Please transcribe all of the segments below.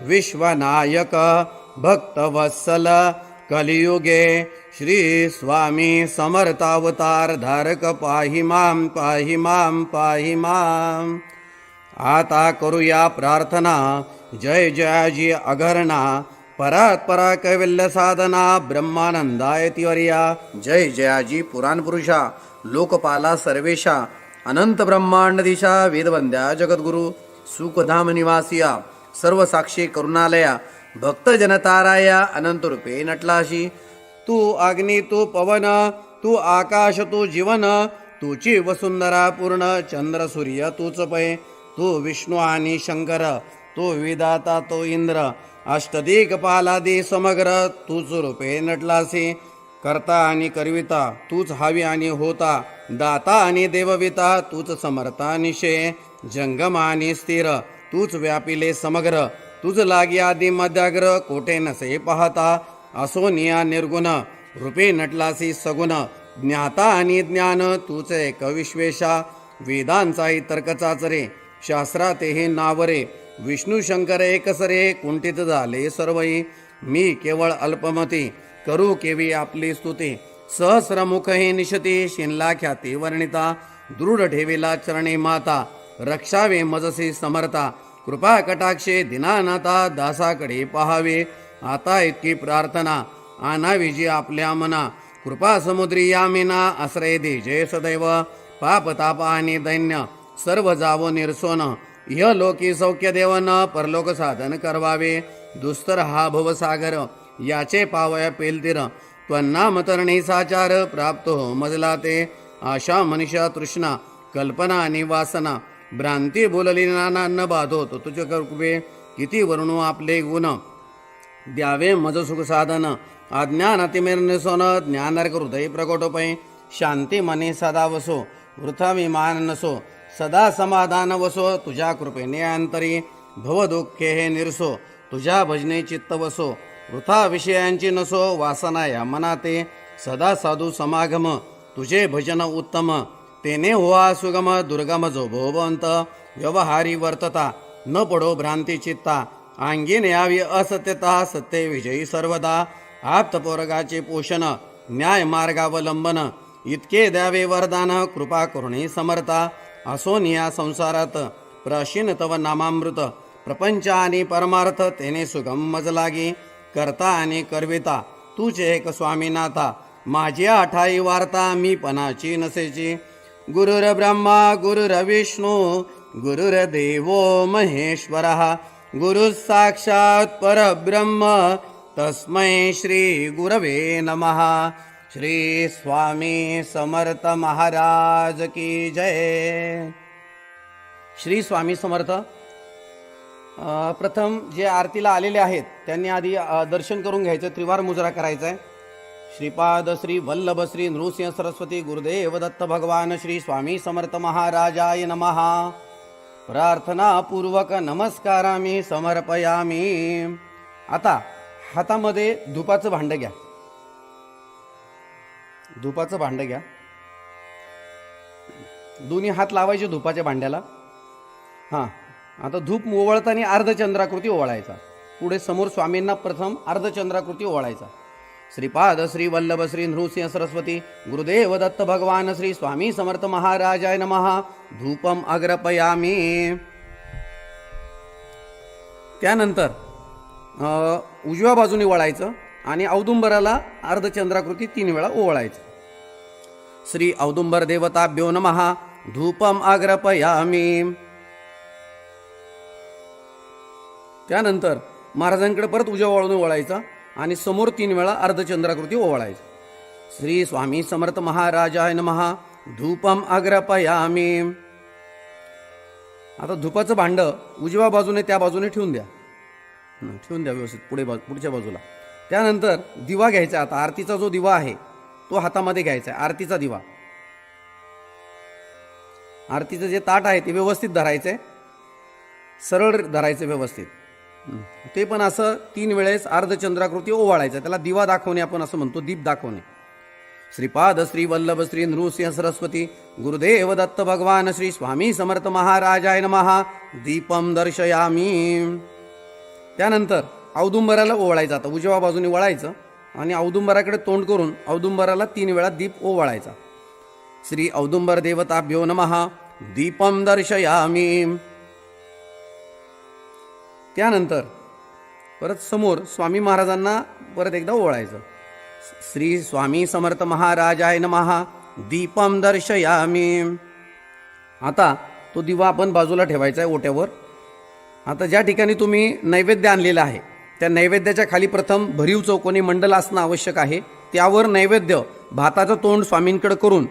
विश्वनायक भक्तवत्सल कलियुगे श्री स्वामी समर्थावतार धारक पाहि मां पाहि मां पाहि मां. आता करूया प्रार्थना. जय जयाजी अघरणा परात्परा कैवल्य साधना ब्रह्मानंदाय तिवर्या. जय जयाजी पुराण पुरुषा लोकपाला सर्वेशा अनंत ब्रह्मांडदिशा वेदवंद्या जगद्गुरु सुखधाम निवासिया सर्व साक्षी करुणालया भक्त जनताराया अनंत रूपे नटलाशी. तू अग्नी तू पवन तू आकाश तू जीवन तुची वसुंधरा पूर्ण चंद्र सूर्य तूच पै. तू विष्णू आणि शंकर तू विधाता तो इंद्र अष्टदिक्पालादी समग्र तूच रूपे नटलासी. करता आणि करविता तूच हवी आणि होता दाता आणि देवविता तूच समर्था निशे. जंगम आणि स्थिर तूच व्यापिले समग्र तुझ लागी आदि मध्याग्र कोठे नसे पाहता. असोनिया निर्गुण रूपे नटलासी सगुण ज्ञाता आणि ज्ञान तूच एक विश्वेशा. वेदांचाही तर्क चाचरे शास्त्रातेही नावरे विष्णू शंकर एकसरे कुंठित झाले सर्वही. मी केवळ अल्पमती करू केवी आपली स्तुती. सहस्रमुख हे निशती शिनला ख्याती वर्णिता. दृढ ठेविला चरणी माता रक्षावे मजसी समर्था. कृपा कटाक्षे दिनानाथा दासाकडे पहावे. आता इतकी प्रार्थना आणावी जी आपल्या मना. कृपा समुद्री यामिना आश्रय दे जय सदैव. पाप ताप आणि दैन्य सर्व जावो निर्सोन. इह लोकी सौख्य देवन परलोक साधन करवावे. दुस्तर हा भवसागर याचे पावया पेलतीर. त्वन्नाम तरणी साचार प्राप्त हो मजला ते. आशा मनुष्या तृष्णा कल्पना आणि वासना भ्रांती बोलली नाना न बाधो तो तुझे कृपे. किती वर्णू आपले गुण द्यावे मज सुख साधन. अज्ञान अतिमिर्निसोन ज्ञानार्क हृदय प्रकटोपै. शांती मने सदा वसो वृथा विमान नसो. सदा समाधान वसो तुझ्या कृपेने अंतरी. भव दुःखे हे निरसो तुझ्या भजने चित्त वसो. वृथा विषयांची नसो वासना या मनाते. सदा साधू समागम तुझे भजन उत्तम. तेने होवा सुगम दुर्गम जो भोवंत. व्यवहारी वर्तता न पडो भ्रांती चित्ता. अंगीन यावी असत्यता सत्य विजयी सर्वदा. आप्तपोरगाचे पोषण न्याय मार्गावलंबन. इतके द्यावे वरदान कृपा करुणी समर्था. असोनिया संसारात प्राशीन तव नामामृत. प्रपंच आणि परमार्थ तेने सुगम मज लागी. करता आणि करविता तुझे एक स्वामीनाथा. माझी आठाई वार्ता मी पणाची नसेची. गुरुर ब्रह्मा गुरुर्विष्णू गुरुर्देवो महेश्वरः. गुरु साक्षात परब्रह्म तस्मै श्री गुरवे नमः. श्री स्वामी समर्थ महाराज की जय. श्री स्वामी समर्थ. प्रथम जे आरतीला आलेले आहेत त्यांनी आधी दर्शन करून घ्यायचं. त्रिवार मुजरा करायचा आहे. श्रीपाद श्री वल्लभ श्री नृसिंह सरस्वती गुरुदेव दत्त भगवान श्री स्वामी समर्थ महाराजाय नमः. प्रार्थना पूर्वक नमस्कारामी समर्पयामी. आता हातामध्ये धुपाचं भांड घ्या. धुपाचं भांड घ्या. दोन्ही हात लावायचे धुपाच्या भांड्याला. हां, आता धूप ओवाळताना अर्धचंद्राकृती ओवाळायचा. पुढे समोर स्वामींना प्रथम अर्धचंद्राकृती ओवाळायचा. श्रीपाद श्री वल्लभ श्री नृसिंह सरस्वती गुरुदेव दत्त भगवान श्री स्वामी समर्थ महाराजाय नमः. धूपम अग्रपयामी. त्यानंतर उजव्या बाजूने वळायचं आणि औदुंबराला अर्धचंद्राकृती 3 वेळा ओवाळायचं. श्री औदुंबर देवताभ्यो नमः. धूपम अग्रपयामी. त्यानंतर महाराजांकडे परत उजव्या बाजूने वळायचा आणि समोर 3 वेळा अर्धचंद्राकृती ओवाळायची. श्री स्वामी समर्थ महाराजाय नमः. धूपम अग्रपयामी. आता धुपाचं भांड उजव्या बाजूने त्या बाजूने ठेवून द्या. व्यवस्थित पुढच्या बाजूला. त्यानंतर दिवा घ्यायचा. आता आरतीचा जो दिवा आहे तो हातामध्ये घ्यायचा आहे. आरतीचा दिवा. आरतीचं जे ताट आहे ते व्यवस्थित धरायचं आहे. सरळ धरायचं व्यवस्थित. ते पण असं 3 वेळेस अर्धचंद्राकृती ओवाळायचं. त्याला दिवा दाखवणे आपण असं म्हणतो. दीप दाखवणे. श्रीपाद श्री वल्लभ श्री नृसिंह सरस्वती गुरुदेव दत्त भगवान श्री स्वामी समर्थ महाराजाय नमः. दीपम दर्शयामी. त्यानंतर औदुंबराला ओवाळायचं. आता उजव्या बाजूने वळायचं आणि औदुंबराकडे तोंड करून औदुंबराला 3 वेळा दीप ओवाळायचा. श्री औदुंबर देवताभ्यो नमः. दीपम दर्शयामी. त्यानंतर परत समोर स्वामी महाराजांना परत एकदा ओवाळायचं. श्री स्वामी समर्थ महाराजाय नमः. दीपम दर्शयामी. आता तो दिवा आपण बाजूला ठेवायचा आहे ओट्यावर. आता ज्या ठिकाणी तुम्ही नैवेद्य आणलेला आहे त्या नैवेद्याच्या खाली प्रथम भरीव चौकोनी मंडल असणं आवश्यक आहे. त्यावर नैवेद्य भाताचं तोंड स्वामींकडे करून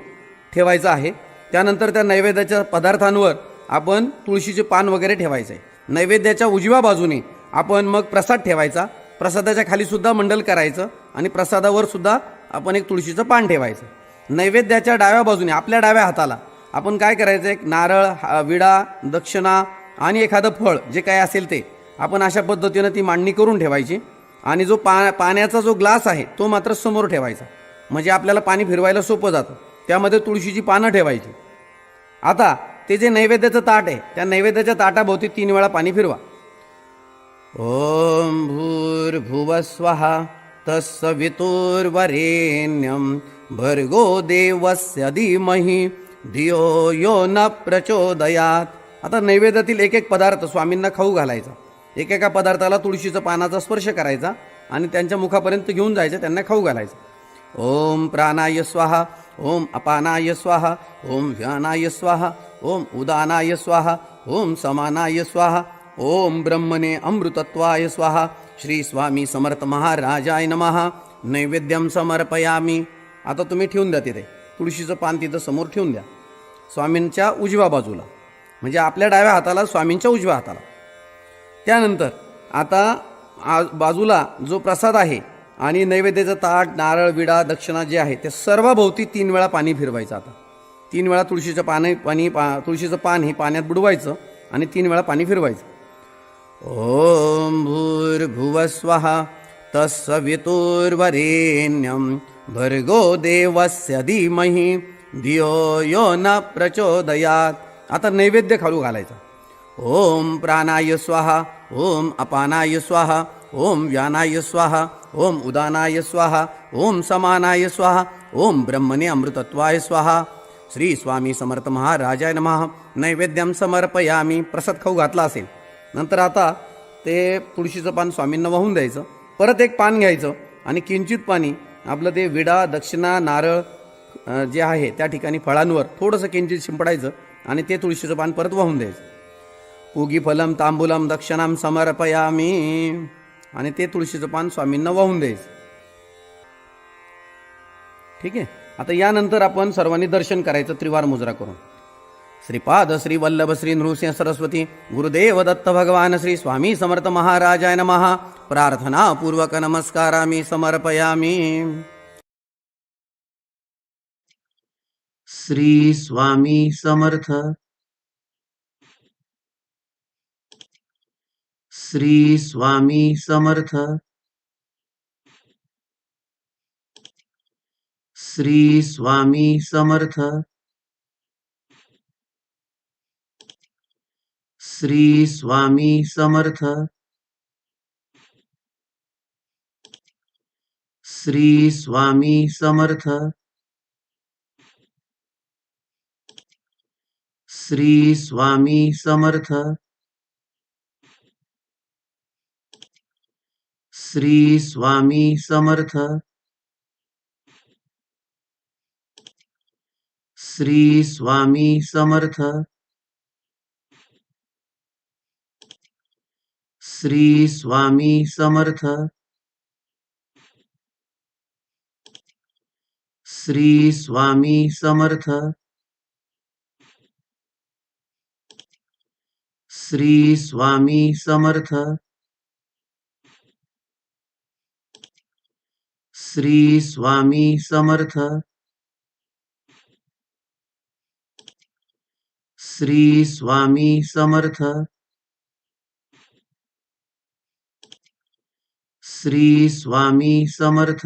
ठेवायचं आहे. त्यानंतर त्या नैवेद्याच्या पदार्थांवर आपण तुळशीचे पान वगैरे ठेवायचं आहे. नैवेद्याच्या उजव्या बाजूने आपण मग प्रसाद ठेवायचा. प्रसादाच्या खाली सुद्धा मंडल करायचं आणि प्रसादावर सुद्धा आपण एक तुळशीचं पान ठेवायचं. नैवेद्याच्या डाव्या बाजूने आपल्या डाव्या हाताला आपण काय करायचं, एक नारळ, विडा, दक्षिणा आणि एखादं फळ जे काय असेल ते आपण अशा पद्धतीनं ती मांडणी करून ठेवायची. आणि जो पाण्याचा जो ग्लास आहे तो मात्र समोर ठेवायचा, म्हणजे आपल्याला पाणी फिरवायला सोपं जातं. त्यामध्ये तुळशीची पानं ठेवायची. आता ते जे नैवेद्याचं ताट आहे त्या नैवेद्याच्या ताटाभोवती 3 वेळा पाणी फिरवा. ओम भूर्भुवस्वः तत्सवितुर्वरेण्यं भर्गो देवस्य धीमहि धियो यो न प्रचोदयात. आता नैवेद्यातील एक एक पदार्थ स्वामींना खाऊ घालायचा. एकेका पदार्थाला तुळशीचा पानाचा स्पर्श करायचा आणि त्यांच्या मुखापर्यंत घेऊन जायचं, त्यांना खाऊ घालायचं. ओम प्राणाय स्वाहा. ओम अपानाय स्वाहा. ओम व्यानाय स्वाहा. ओम उदानाय स्वाहा. ओम समानाय स्वाहा. ओम ब्रह्मणे अमृतत्वाय स्वाहा. श्री स्वामी समर्थ महाराजाय नमः. नैवेद्यम समर्पयामी. आता तुम्ही ठेवून द्या तिथे तुळशीचं पान, तिथं समोर ठेवून द्या स्वामींच्या उजव्या बाजूला, म्हणजे आपल्या डाव्या हाताला स्वामींच्या उजव्या हाताला. त्यानंतर आता बाजूला जो प्रसाद आहे आणि नैवेद्याचं ताट, नारळ, विडा, दक्षिणा जे आहे ते सर्वाभोवती 3 वेळा पाणी फिरवायचं. आता 3 वेळा तुळशीचं तुळशीचं पान हे पाण्यात बुडवायचं आणि 3 वेळा पाणी फिरवायचं. ओम भूर्भुवस्वः तत्सवितुर्वरेण्यं भर्गो देवस्य धीमहि धियो यो न प्रचोदयात. आता नैवेद्य खालू घालायचा. ओम प्राणाय स्वाहा. ओम अपानाय स्वाहा. ओम व्यानाय स्वाहा. ओम उदानाय स्वाहा. ओम समानाय स्वाहा. ओम ब्रह्मणे अमृतत्वाय स्वाहा. श्री स्वामी समर्थ महाराजाय नमः. नैवेद्यम समर्पयामी. प्रसाद खाऊ घातला असेल नंतर आता ते तुळशीचं पान स्वामींना वाहून द्यायचं. परत एक पान घ्यायचं आणि किंचित पाणी आपलं ते विडा, दक्षिणा, नारळ जे आहे त्या ठिकाणी फळांवर थोडंसं किंचित शिंपडायचं आणि ते तुळशीचं पान परत वाहून द्यायचं. पूगी फलम तांबूलम दक्षिणाम समर्पयामी. आणि ते तुळशीचं पान स्वामींना वाहून द्यायचं. ठीक आहे. आता यानंतर आपण सर्वांनी दर्शन करायचं त्रिवार मुजरा करून. श्रीपाद श्री वल्लभ श्री नृसिंह सरस्वती गुरुदेव दत्त भगवान श्री स्वामी समर्थ महाराजाय नमः. प्रार्थना पूर्वक नमस्कारामि समर्पयामि. श्री स्वामी समर्थ. श्री स्वामी समर्थ. श्री स्वामी समर्थ. श्री स्वामी समर्थ. श्री स्वामी समर्थ. श्री स्वामी समर्थ. श्री स्वामी समर्थ. श्री स्वामी समर्थ. श्री स्वामी समर्थ. श्री स्वामी समर्थ. श्री स्वामी समर्थ. श्री स्वामी समर्थ. श्री स्वामी समर्थ. श्री स्वामी समर्थ.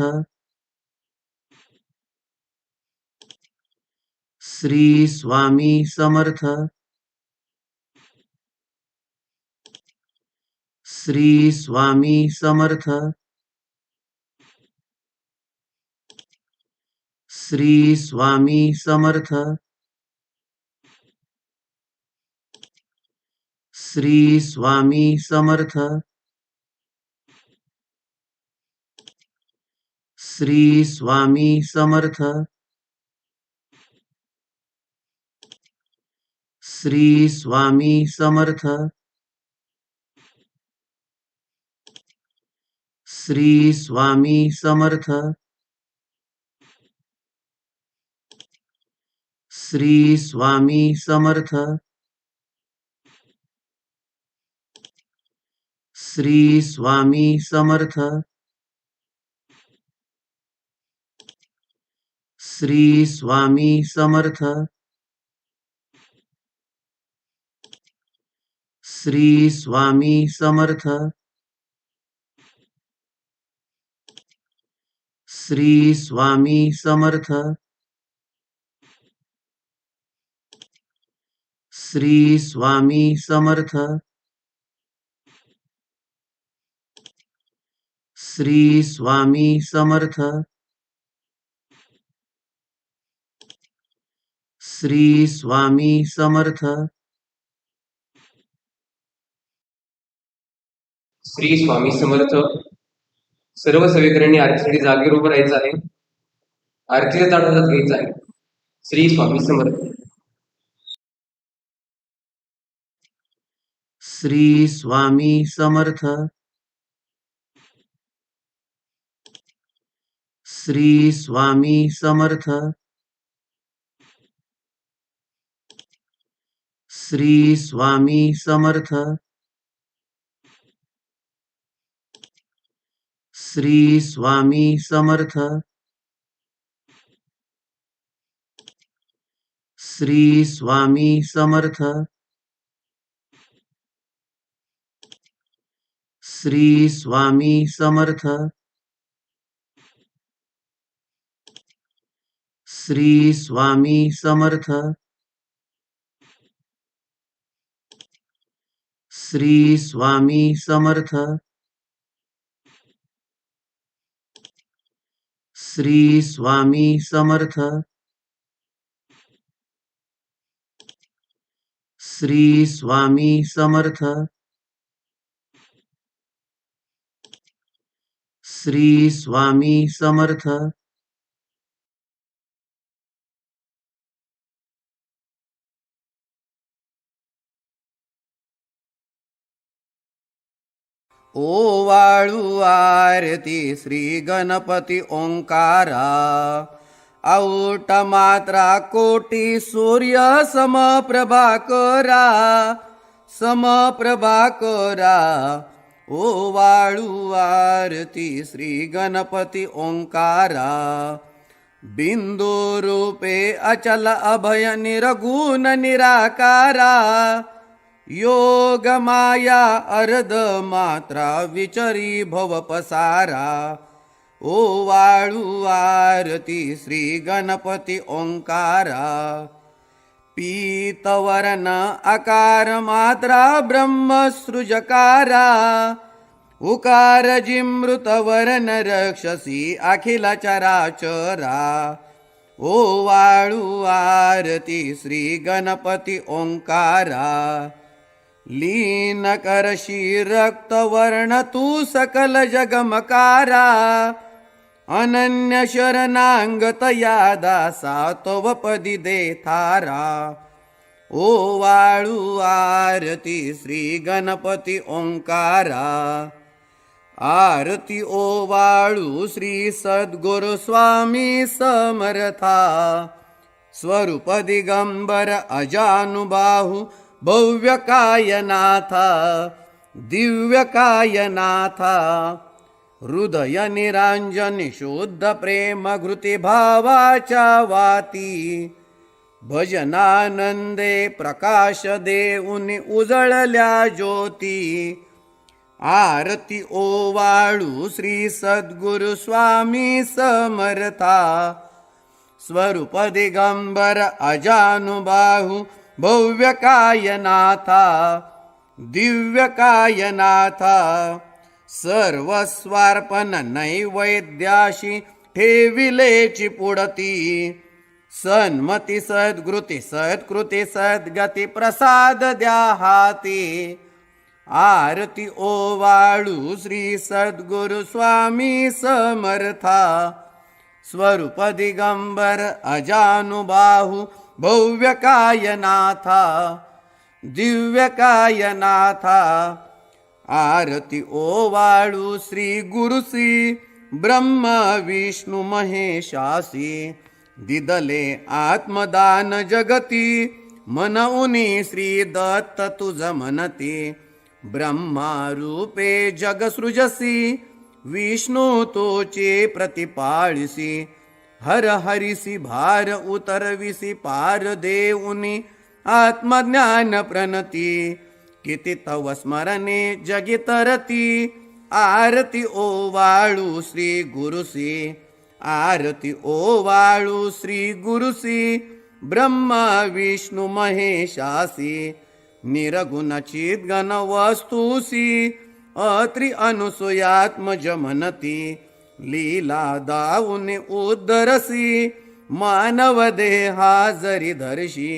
श्री स्वामी समर्थ. श्री स्वामी समर्थ श्री स्वामी समर्थ श्री स्वामी समर्थ श्री स्वामी समर्थ श्री स्वामी समर्थ श्री स्वामी समर्थ श्री स्वामी समर्थ श्री स्वामी समर्थ श्री स्वामी समर्थ श्री स्वामी समर्थ श्री स्वामी समर्थ श्री स्वामी समर्थ श्री स्वामी समर्थ श्री स्वामी समर्थ श्री स्वामी समर्थ. सर्व सेवेकऱ्यांनी आरतीसाठी जागेवर उभं राहायचं आहे. आरतीचा ताट हातात घ्यायचा आहे. श्री स्वामी समर्थ. श्री स्वामी समर्थ श्री स्वामी समर्थ श्री स्वामी समर्थ श्री स्वामी समर्थ श्री स्वामी समर्थ श्री स्वामी समर्थ श्री स्वामी समर्थ श्री स्वामी समर्थ श्री स्वामी समर्थ श्री स्वामी समर्थ श्री स्वामी समर्थ ओवाळू आरती श्री गणपती ओंकारा औट मात्रा कोटी सूर्य समप्रभाकरा समप्रभाकरा ओवाळू आरती श्री गणपती ओंकारा बिंदू रूपे अचल अभय निरगुण निराकारा योग माया अर्ध मात्रा विचरी भव पसारा ओवाळू आरती श्री गणपती ओंकारा पीतवर्ण आकार मात्रा ब्रह्मसृजकारा उकार जिमृत वर्ण रक्षसी अखिल चराचरा ओवाळू आरती श्री गणपती ओंकारा लीन करशी रक्तवर्ण तू सकल जगमकारा अनन्य शरणांगत या दासा तव पदी दे थारा ओवाळू आरती श्री गणपती ओंकारा आरती ओवाळू श्री सद्गुरु स्वामी समर्था स्वरूप दिगंबर अजानुबाहू भव्य कायनाथा दिव्य कायनाथा हृदय निरांजन शुद्ध प्रेम घृती भावाच्या वाती भजनानंदे प्रकाश देऊनी उजळल्या ज्योती आरती ओवाळू श्री सद्गुरु स्वामी समर्था स्वरूप दिगंबर अजानुबाहू भव्य कायनाथा दिव्यकायनाथा सर्वस्वार्पण नैवेद्याशी ठेविलेची पुढती सन्मती सद्गृती सत्कृती सद्गती प्रसाद द्या हाती आरती ओवाळू श्री सद्गुरु स्वामी समर्था स्वरूप दिगंबर अजानुबाहू भव्य कायनाथा दिव्य कायनाथा आरती ओवाळू श्री गुरुसी ब्रह्म विष्णु महेशासी दिदले आत्मदान जगती मनउनी श्री दत्त तुझ मनती ब्रह्मा रूपे जग सृजसी विष्णु तोचे प्रतिपाळिसी हर हरिसी भार उतरविसी पार देऊनी आत्मज्ञान प्रणती किती तव स्मरणे जगी तरती आरती ओवाळू श्री गुरुसी आरती ओवाळू श्री गुरुसी ब्रह्मा विष्णु महेशासी निरगुण चिद्गण वस्तुसी अत्रि अनुसूयात्मज मनती लीला दाऊने उद्धरसी मानव देहा जरी धरशी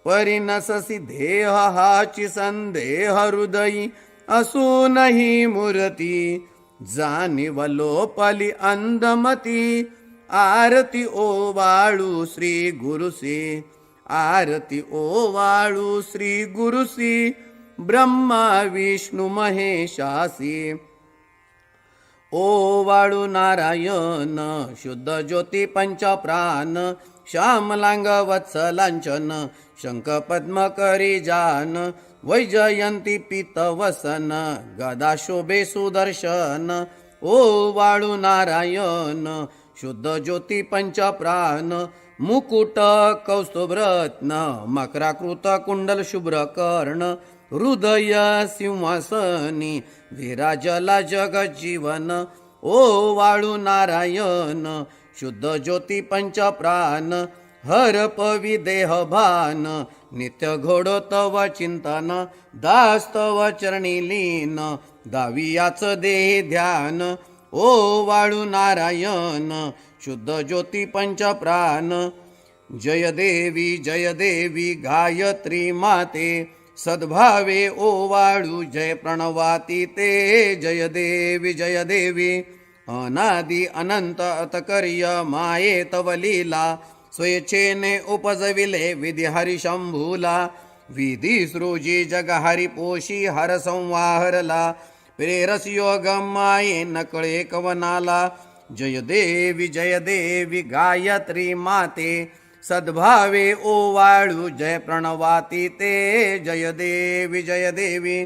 परिनससी देह हाची संदेह हृदयी असूनही मूर्ती जाणीव लोपली अंधमती आरती ओवाळू श्री गुरुसी आरती ओवाळू श्री गुरुसी ब्रह्मा विष्णु महेशासी ओवाळू नारायण शुद्ध ज्योती पंचप्राण श्यामलांग वत्सलांचन शंख पद्म करी जान वैजयंती पीतवसन गदा शोभे सुदर्शन ओवाळू नारायण शुद्ध ज्योती पंचप्राण मुकुट कौस्तुभरत्न मकराकृत कुंडल शुभ्र कर्ण हृदय सिंहासनी विराजला जगजीवन ओवाळू नारायण शुद्ध ज्योती पंचप्राण हर पवी देह भान नित्य घोडो तव चिंतन दास्तव चरणी लीन दावियाच देह ध्यान ओवाळू नारायण शुद्ध ज्योती पंचप्राण जय देवी गायत्री माते सद्भावे ओवाळू जय प्रणवाती ते जय देवी अनादि अनंत अतकर्य माये तव लीला स्वेच्छेने उपजविले विधी हरी शंभूला विधी सृजी जग हरी पोशी हर संवाहरला प्रेरस योग माये नकळे कवनाला जय देवी गायत्री माते सद्भावे ओवाळू जय प्रणवाती ते जय देवी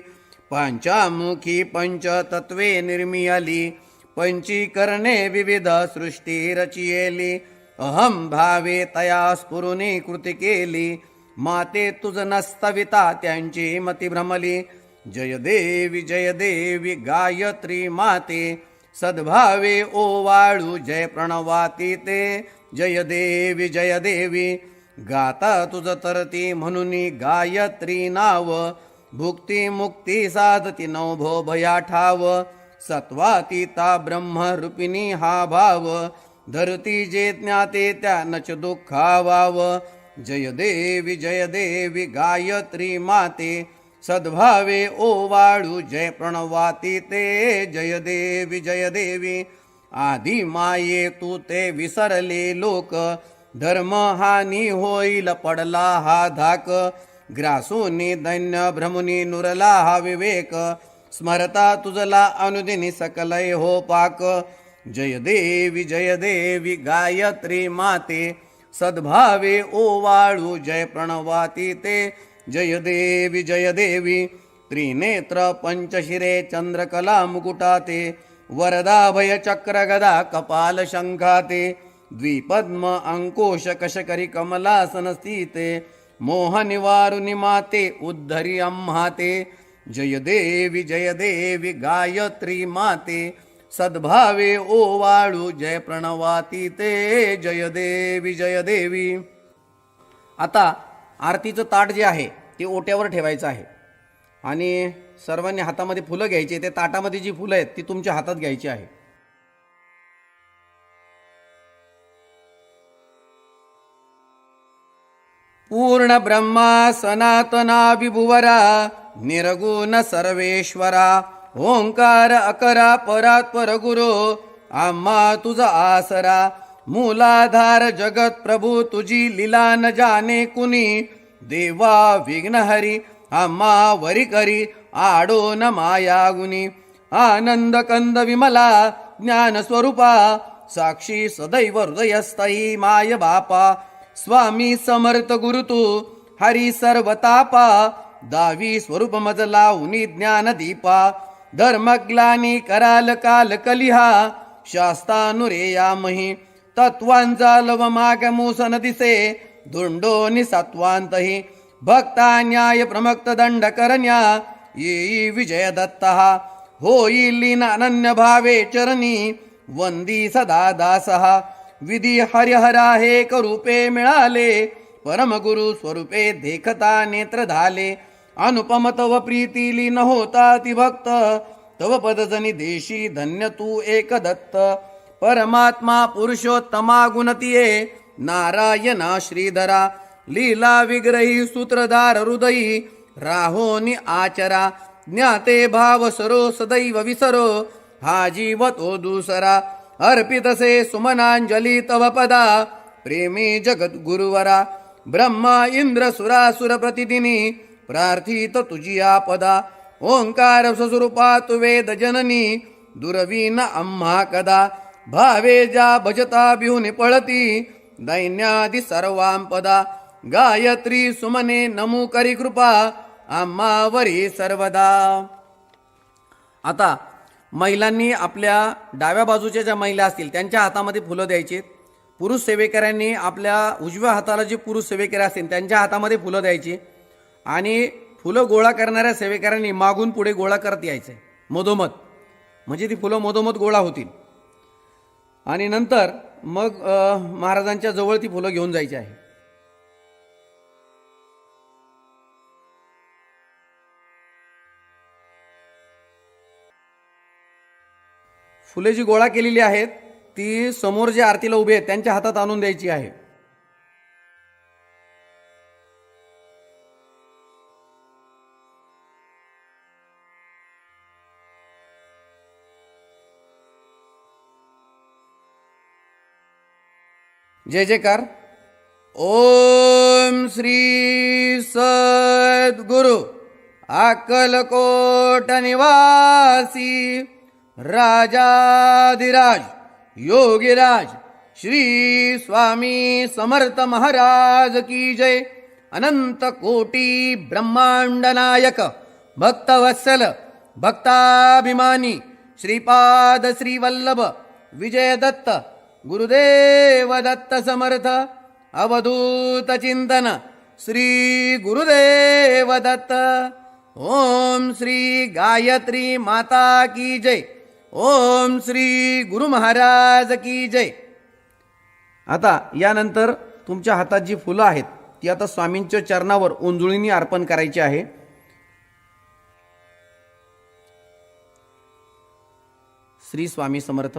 पंचामुखी पंचतत्वे निर्मियली पंचीकरणे विविध सृष्टी रचियेली अहम भावे तया स्फुरुनी कृती केली माते तुझ नस्तविता त्यांची मती भ्रमली जय देवी गायत्री माते सद्भावे ओवाळू जय प्रणवाती ते जय देवी गाता तुझ तरती म्हणून गायत्री नाव भुक्ती मुक्ती साधती नवभो भया ठाव सत्वातीता ब्रह्मरूपिणी हा भाव धरती जे ज्ञाते त्यानच दुःखावाव जय देवी गायत्री माते सद्भावे ओवाळू जय प्रणवाती ते जय देवी आधी माये तू ते विसरले लोक धर्म हानी होईल पडला हा धाक ग्रासूनी दैन्य भ्रमुनी नुरला हा विवेक स्मरता तुझला अनुदिनी सकलय हो पाक जय देवी गायत्री माते सद्भावे ओवाळू जय प्रणवाती ते जय देवी त्रिनेत्र पंचशिरे चंद्रकला मुकुटाते वरदाभय चक्र गदा कपाल शंखाते द्विपद्म अंकुश कशकरी कमलासन स्थिते मोह निवारुनि माते उद्धरी अम्हाते जय देवी गायत्री माते सद्भावे ओवाळू जय प्रणवाती ते जय देवी आता आरतीचं ताट जे आहे ते ओट्यावर ठेवायचं आहे आणि सर्वांनी हातामध्ये फुलं घ्यायची. ते ताटामध्ये जी फुलं आहेत ती तुमच्या हातात घ्यायची आहे. पूर्ण ब्रह्मा सनातना विभुवरा निर्गुण सर्वेश्वरा ओंकार अकरा परात्पर गुरु आम्हा तुझा आसरा मूलाधार जगत प्रभू तुझी लीला न जाणे कुणी देवा विघ्नहरी आम्हा वरी करी आडो न माया गुणी आनंद कंद विमला ज्ञान स्वरूपा साक्षी सदैव हृदयस्थई माय बापा स्वामी समर्थ गुरु तू हरी सर्वतापा दावी स्वरूप मजला उनी ज्ञान दीपा धर्मग्लानी कराल काल कलिहा शास्तानुरेयामही तत्वांचा लव माग मूसन दिसे धुंडोनी सत्वांतही भक्ता न्याय प्रमक्त दंड करण्या येई विजय दत्तः होईल लीन अनन्य भावे चरणी वंदी सदा दासः विधी हरिहरा हे करूपे मिळाले परमगुरु स्वरूपे देखता नेत्र झाले अनुपम तव प्रीती लीन होता ती भक्त तव पदजनी देशी धन्य तू एक दत्त परमात्मा पुरुषोत्तमा गुणतिये नारायणा श्रीधरा लीला विग्रही सूत्रधार हृदयी राहोनी आचरा ज्ञाते भाव सरो सदैव विसरो हा जीव तो दुसरा अर्पितसे सुमनांजली तव पदा प्रेमी जगत गुरुवरा ब्रह्मा इंद्र सुरासुर प्रतिदिनी प्रार्थित तुझी आपदा ओंकार स्वस्वरूपा तु वेद जननी दुर्वीन आम्हा कदा भावे जा भजता बिहुनी पळती दैन्यादि सर्वांपदा गायत्री सुमने नमू करी कृपा आम्हावरी सर्वदा. आता महिलांनी आपल्या डाव्या बाजूच्या ज्या महिला असतील त्यांच्या हातामध्ये फुलं द्यायची. पुरुष सेवेकऱ्यांनी आपल्या उजव्या हाताला जे पुरुष सेवेकरी असतील त्यांच्या हातामध्ये फुलं द्यायची आणि फुलं गोळा करणाऱ्या सेवेकऱ्यांनी मागून पुढे गोळा करत यायचे मधोमध, म्हणजे ती फुलं मधोमध गोळा होतील आणि नंतर मग महाराजांच्या जवळ ती फुलं घेऊन जायची आहे. फुले जी गोळा केलेली आहेत ती समोर जे आरतीला उभे आहेत त्यांच्या हातात आणून द्यायची आहे. जय जयकार. ओम श्री सद्गुरु अक्कलकोट निवासी राजाधिराज योगीराज श्री स्वामी समर्थ महाराज की जय. अनंत कोटी ब्रह्मांड नायक भक्तवत्सल भक्ताभिमानी श्रीपाद श्रीवल्लभ विजय दत्त गुरुदेव दत्त समर्थ अवधूत चिंतन श्री गुरुदेव दत्त. ओम श्री गायत्री माता की जय. ओम श्री गुरु महाराज की जय. आता यानंतर तुमच्या हातात जी फुलं आहेत ती आता स्वामींच्या चरणावर ओंजळीने अर्पण करायची आहे. श्री स्वामी समर्थ.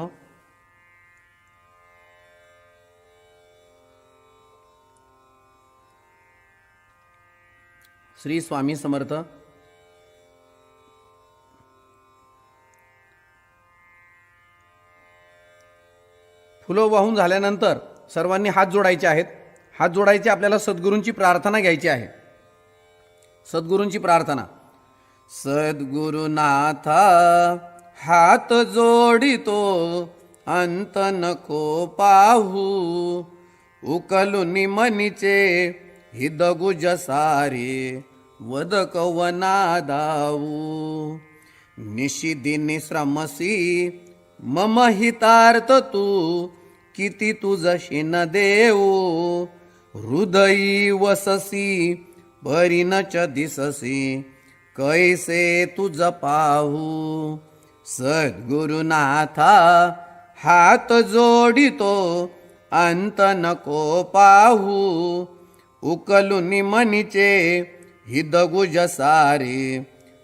श्री स्वामी समर्थ. फुलं वाहून झाल्यानंतर सर्वांनी हात जोडायचे आहेत. हात जोडायचे, आपल्याला सद्गुरूंची प्रार्थना घ्यायची आहे. सद्गुरूंची प्रार्थना. सद्गुरुनाथा हात जोडितो अंत नको पाहू उकलुनी मनीचे हिदगुज सारे वद कवना दाऊ निशिदिनी श्रमसी मम हितार्थ तू किती तुझशी न देऊ हृदयी वससी परिणच दिससी कैसे तुझ पाहू सद्गुरुनाथा हात जोडितो अंत नको पाहू उकलुनी मनीचे हिदगुज सारे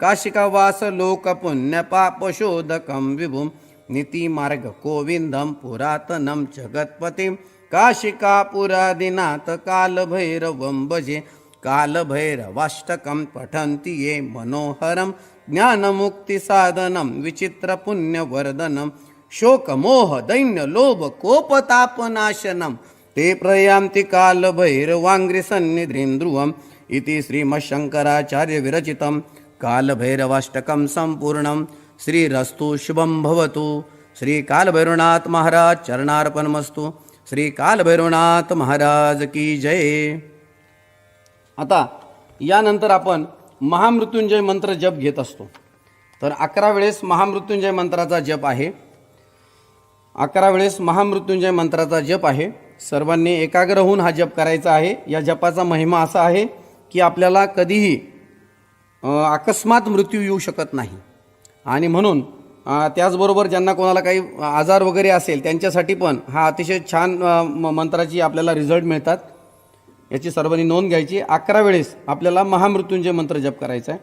काशिकावास लोक पुण्य पाप शोधकं विभुं नीति मार्ग गोविंदं पुरातनं जगत्पतिं काशिकापुरादिनाथ कालभैरवं भजे कालभैरवाष्टकं पठन्ति ये मनोहरं ज्ञानमुक्तिसाधनं विचित्रपुण्यवर्धनं शोकमोह दैन्य लोभ कोपतापनाशनं ते प्रयान्ति कालभैरवाङ्घ्रिसन्निधिं ध्रुवम् इति श्रीमच्छङ्कराचार्य विरचितं कालभैरवाष्टकं सम्पूर्णं श्रीरस्तु शुभं भवतु. श्री कालभैरवनाथ महाराज चरणार्पणमस्तु. श्री कालभैरवनाथ महाराज की जय. आता यानंतर आपण महामृत्युंजय मंत्र जप घेत असतो. तर 11 वेळेस महामृत्युंजय मंत्राचा जप आहे. 11 वेळेस महामृत्युंजय मंत्राचा जप आहे. सर्वांनी एकाग्र होऊन हा जप करायचा आहे. या जपाचा महिमा असा आहे की आपल्याला कधीही अकस्मात मृत्यू येऊ शकत नाही. आणि म्हणून त्याचबरोबर ज्यांना कोणाला काही आजार वगैरे असेल त्यांच्यासाठी पण हा अतिशय छान मंत्राची आपल्याला रिझल्ट मिळतात. याची सर्वांनी नोंद घ्यायची. 11 वेळेस आपल्याला महामृत्युंजय मंत्र जप करायचा आहे.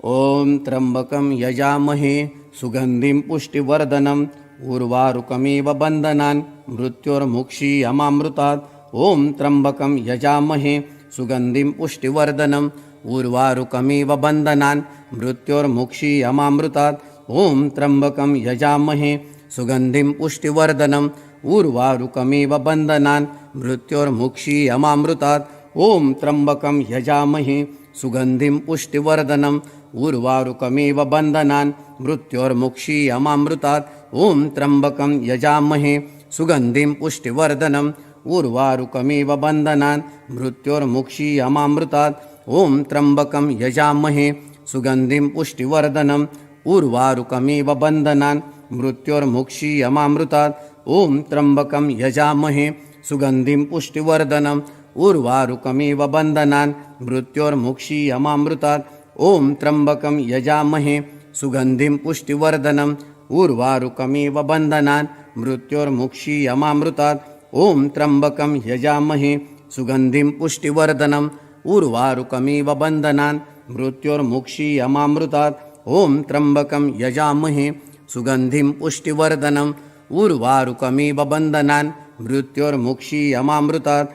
ओम त्र्यंबकं यजामहे सुगंधिं पुष्टिवर्धनम् उर्वारुकमिव बन्धनान् मृत्योर्मुक्षीयमामृतात्. ओम त्र्यंबकं यजामहे सुगंधिं पुष्टिवर्धनम् उर्वारुकमिव बन्धनान् मृत्योर्मुक्षीयमामृतात्. ओम त्र्यंबकं यजामहे सुगंधिं पुष्टिवर्धनम् उर्वारुकमिव बन्धनान् मृत्योर्मुक्षीयमामृतात्. ओम त्र्यंबकं यजामहे सुगंधिं पुष्टिवर्धनम् उर्वारुकमिव बन्धनान् मृत्योर्मुक्षीयमामृतात्. ओम त्र्यंबकं यजामहे सुगंधिं पुष्टिवर्धनम् उर्वारुकमिव बन्धनान् मृत्योर्मुक्षीयमामृतात्. ओम त्र्यंबकं यजामहे सुगंधिं पुष्टिवर्धनम् उर्वारुकमिव बन्धनान् मृत्योर्मुक्षीयमामृतात्. ओम त्र्यंबकं यजामहे सुगंधिं पुष्टिवर्धनम् उर्वारुकमिव बन्धनान् मृत्योर्मुक्षीयमामृतात्. ओम त्र्यंबकं यजामहे सुगंधिं पुष्टिवर्धनम् उर्वारुकमिव बन्धनान् मृत्योर्मुक्षीयमामृतात्. ओम त्र्यंबकं यजामहे सुगंधिं पुष्टिवर्धनम् उर्वारुकमिव बन्धनान् मृत्योर्मुक्षीयमामृतात्. ओम त्र्यंबकं यजामहे सुगंधिं पुष्टिवर्धनम् उर्वारुकमिव बन्धनान् मृत्योर्मुक्षीयमामृतात्.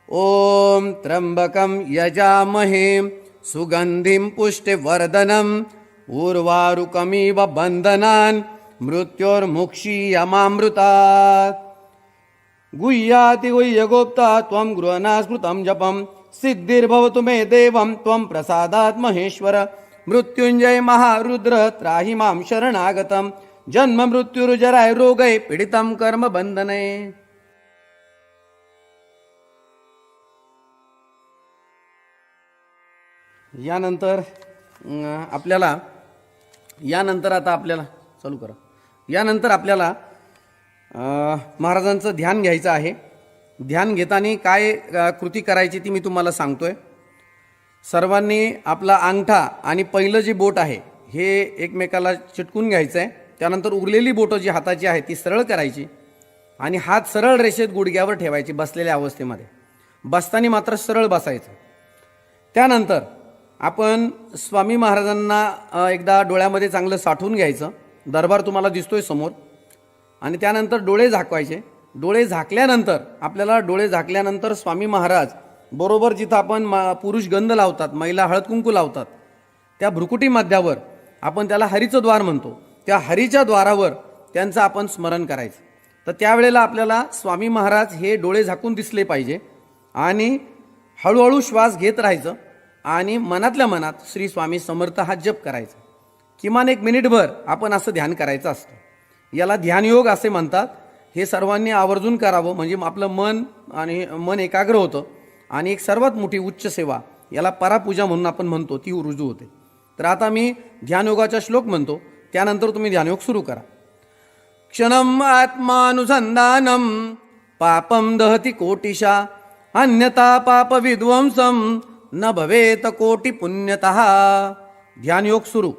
ओम त्र्यंबकं यजामहे सुगंधिं पुष्टिवर्धनम् उर्वारुकमिव बन्धनान् मृत्योर्मुक्षीयमामृतात्. गुह्याति गुह्यगुप्ता त्वं गृहणा स्मृतं जपं सिद्धिर्भवतु मे देवं त्वं प्रसादात् महेश्वर. मृत्युंजय महारुद्र त्राहि मां शरणागतं जन्म मृत्युर्जराय रोगै पीडितं कर्म बंधने. यानंतर आपल्याला महाराजांचं ध्यान घ्यायचं आहे. ध्यान घेताना काय कृती करायची ती मी तुम्हाला सांगतोय. सर्वांनी आपला अंगठा आणि पहिलं जे बोट आहे हे एकमेकाला चिटकून घ्यायचं आहे. त्यानंतर उरलेली बोटं जी हाताची आहे ती सरळ करायची आणि हात सरळ रेषेत गुडघ्यावर ठेवायची बसलेल्या अवस्थेमध्ये. बसताना मात्र सरळ बसायचं. त्यानंतर आपण स्वामी महाराजांना एकदा डोळ्यामध्ये चांगलं साठवून घ्यायचं. दरबार तुम्हाला दिसतोय समोर. आणि त्यानंतर डोळे झाकवायचे. डोळे झाकल्यानंतर आपल्याला डोळे झाकल्यानंतर स्वामी महाराज बरोबर जिथं आपण पुरुष गंध लावतात, महिला हळद कुंकू लावतात, त्या भ्रुकुटी मध्यावर आपण त्याला हरीचं द्वार म्हणतो. त्या हरीच्या द्वारावर त्यांचं आपण स्मरण करायचं. तर त्यावेळेला आपल्याला स्वामी महाराज हे डोळे झाकून दिसले पाहिजे आणि हळूहळू श्वास घेत राहायचं आणि मनातल्या मनात श्री स्वामी समर्थ हा जप करायचा. किमान 1 मिनिटभर आपण असं ध्यान करायचं असतं. याला ध्यानयोग असे म्हणतात. हे सर्वांनी आवर्जून करावं म्हणजे आपलं मन एकाग्र होतं आणि एक सर्वात मोठी उच्च सेवा याला परापूजा म्हणून आपण म्हणतो ती रुजू होते. तर आता मी ध्यानयोगाचा श्लोक म्हणतो, त्यानंतर तुम्ही ध्यानयोग सुरू करा. क्षणम आत्मानुसंधानम पापम दहती कोटिशा अन्यथा पाप विध्वंसम न भवेत कोटी पुण्यतः. ध्यानयोग सुरू.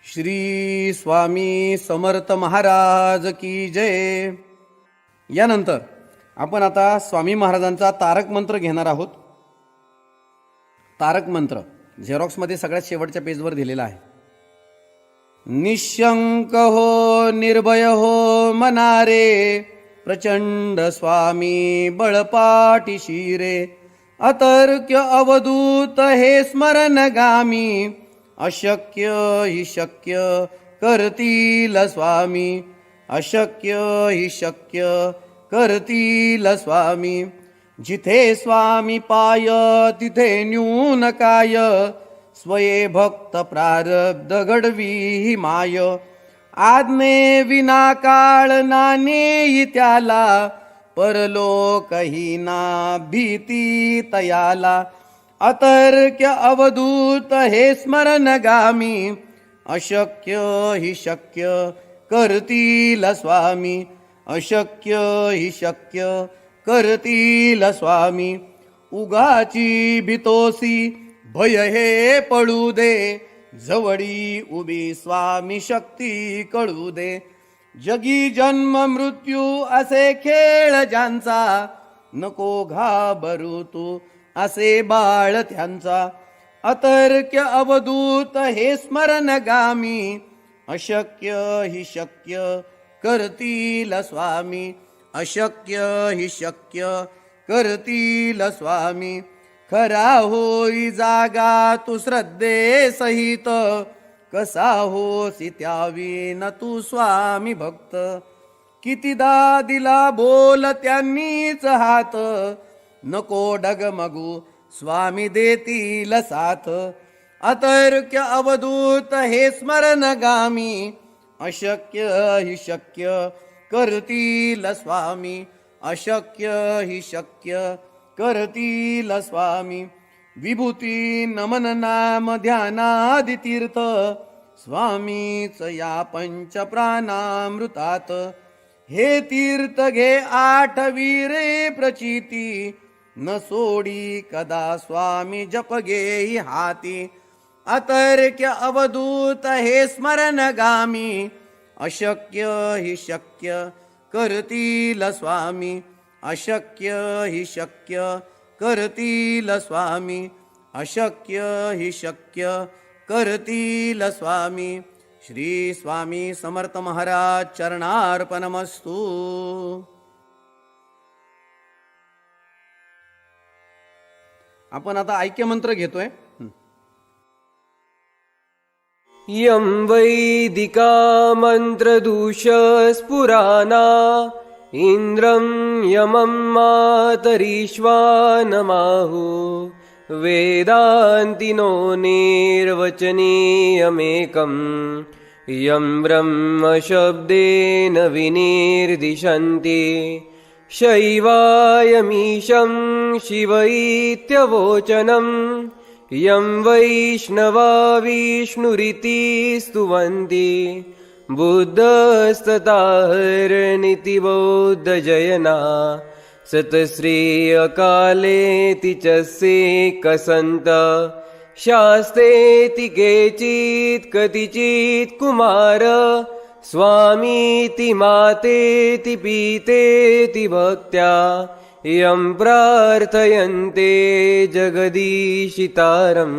श्री स्वामी समर्थ महाराज की जय. यानंतर आपण आता स्वामी महाराजांचा तारक मंत्र घेणार आहोत. तारक मंत्र झेरॉक्समध्ये सगळ्यात शेवटच्या पेजवर दिलेला आहे. निशंक हो निर्भय हो मनारे, प्रचंड स्वामी बळपाठीशी रे. अतर्क्य अवधूत हे स्मरणगामी, अशक्य हि शक्य करतील स्वामी. अशक्य हि शक्य करतील स्वामी. जिथे स्वामी पाय तिथे न्यून काय, स्वये भक्त प्रारब्ध घडवी ही माय. आज्ञे विना काळ नानेई त्याला, परलोकही ना भीती तयाला. अतर्क्य अवधूत हे स्मरणगामी, अशक्य हि शक्य करतील स्वामी. अशक्य हि शक्य करतील स्वामी. उगाची भीतोसी भय हे पळू दे, जवळी उभी स्वामी शक्ती कळू दे. जगी जन्म मृत्यू असे खेळ ज्यांचा, नको घाबरू तू असे बाळ त्यांचा. अतर्क्य अवधूत हे स्मरणगामी, अशक्य हि शक्य करतील स्वामी. अशक्य हि शक्य करतील स्वामी. खरा होई जागा तू श्रद्धे सहित, कसा होसी त्याविन तू स्वामी भक्त. कितीदा दिला बोल त्यांनीच हात, नको डगमगू स्वामी देतील साथ. अतर्क्य अवधूत हे स्मरणगामी, अशक्य हि शक्य करतील स्वामी. अशक्य हि शक्य करतील स्वामी. विभूती नमन नाम ध्यानादि तीर्थ, स्वामीच या पंच प्राणामृतात. हे तीर्थ घे आठवी रे प्रचिती, न सोडी कदा स्वामी जप घेई हाती. अतर्क्य अवधूत हे स्मरणगामी, अशक्य हि शक्य करतील स्वामी. अशक्य हि शक्य करतील स्वामी. अशक्य हि शक्य करतील स्वामी. श्री स्वामी समर्थ महाराज चरणार्पणमस्तु. आपण आता ऐक्यमंत्र घेतोय. यं वैदिका मन्त्रदूषस्फुराना, इन्द्रं यमं मातरीश्वानमाहु. वेदान्तिनो निर्वचनीयमेकं, यं ब्रह्मशब्देन विनिर्दिशन्ति. शैवायमीशं शिव इत्यवोचनम्, यं वैष्णवा विष्णुरिति स्तुवन्ति. बुद्धस्तताहरनिति बौद्धजयना, सतश्री अकालेति च सेकसन्त. शास्तेति केचित् कतिचित् कुमार, स्वामीति मातेति पीतेति भक्त्या. यं प्रार्थयन्ते जगदीशितारं,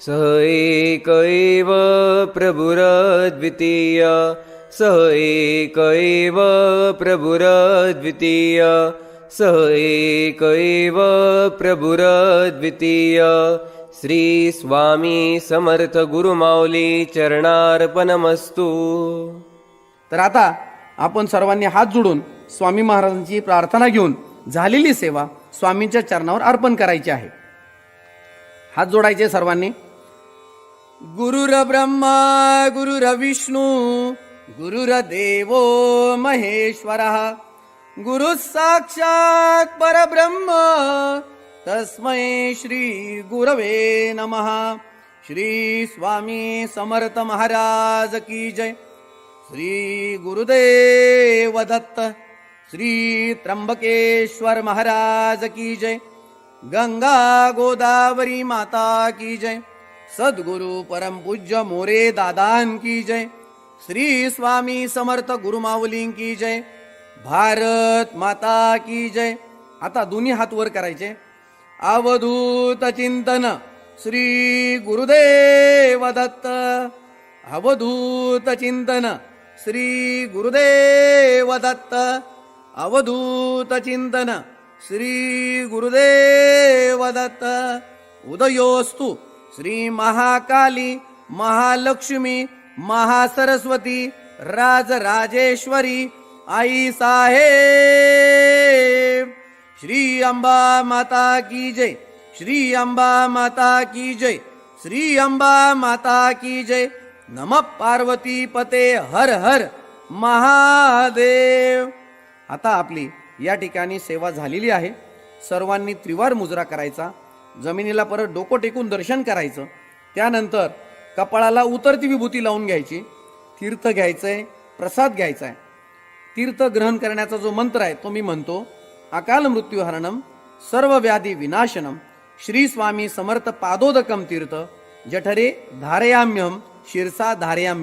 सः एक एव प्रभुरद्वितीय. सः एक एव प्रभुरद्वितीय. सः एक एव प्रभुरद्वितीय. श्री स्वामी समर्थ गुरुमाऊली चरणार्पणमस्तु. तर आता आपण सर्वांनी हात जोडून स्वामी महाराजांची प्रार्थना घेऊन झालेली सेवा स्वामींच्या चरणावर अर्पण करायची आहे. हात जोडायचे सर्वांनी. गुरुर ब्रह्मा गुरुर विष्णू गुरुर्देवो महेश्वरः, गुरु साक्षात परब्रह्म तस्मै श्री गुरवे नमः. श्री स्वामी समर्थ महाराज की जय. श्री गुरुदेव दत्त. श्री त्र्यंबकेश्वर महाराज की जय. गंगा गोदावरी माता की जय. सद्गुरु परम पूज्य मोरे दादान की जय. श्री स्वामी समर्थ गुरुमाऊलीं की जय. भारत माता की जय. आता दोन्ही हात वर करायचे. अवधूत चिंतन श्री गुरुदेव दत्त. अवधूत चिंतन श्री गुरुदेव दत्त. अवधूत चिंतन श्री गुरुदेव दत्त. उदयोस्तु श्री महाकाली महालक्ष्मी महासरस्वती राजराजेश्वरी आई साहेब. श्री अंबा माता की जय. श्री अंबा माता की जय. श्री अंबा माता की जय. नमः पार्वती पते हर हर महादेव. आता आपली या ठिकाणी सेवा झालेली आहे. सर्वांनी त्रिवार मुजरा करायचा. जमिनीला परत डोकं टेकून दर्शन करायचं. त्यानंतर कपाळाला उतरती विभूती लावून घ्यायची. तीर्थ घ्यायचंय, प्रसाद घ्यायचाय. तीर्थ ग्रहण करण्याचा जो मंत्र आहे तो मी म्हणतो. अकाल मृत्युहरणम सर्व व्याधी विनाशनम श्री स्वामी समर्थ पादोदकम तीर्थ जठरे धारयाम्यहम शिरसा धारयाम्य.